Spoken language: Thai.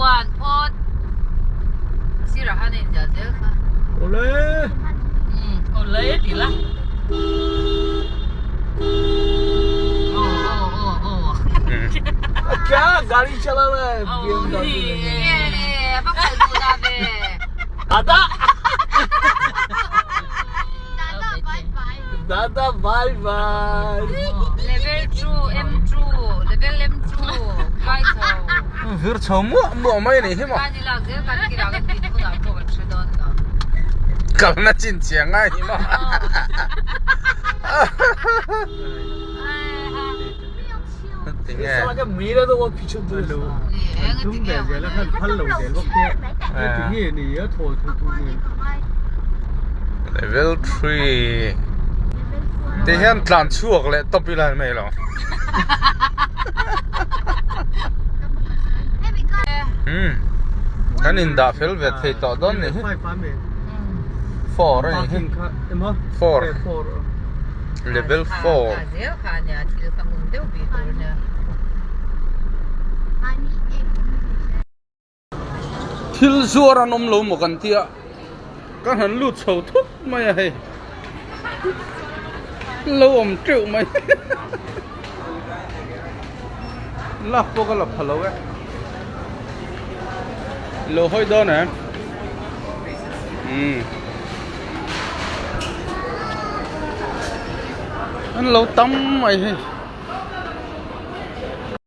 one pot sirahanin jadi kan oleh oleh tidak क्या गाड़ी चला रहा है apa kalau sudah be दादा दादा bye bye level 2 M2 level M2 kai thau फिर छमु मो mai ni hima kan ni lag kan kira kan tin ko da ko che don da kal na chin chiang ai hima साला का मेरा तो वो पीछे दूर लो तुम देแล้วคันพันโหลเดี๋ยวพวกนี้ถึงนี่นี่เยอะโถทุกนี่ level 3แต่เห็นตานช่วงเลยตบไปเลยไม่หรอกันอินดาฟิลเวทให้ต่อด้านนี่4นี่4 level 4 เดี๋ยวค่ะเนี่ยที่เราทำเดี๋ยวไปตัวเนี่ยทิลชัวร์นมโลมกันเตี้ยก็หันลูดเฉาทุกไม่ให้โลมเจ้าไม่หลับพวกก็หลับพะโล้แกโลห้อยด้านนะอันเราตั้มไม่ให้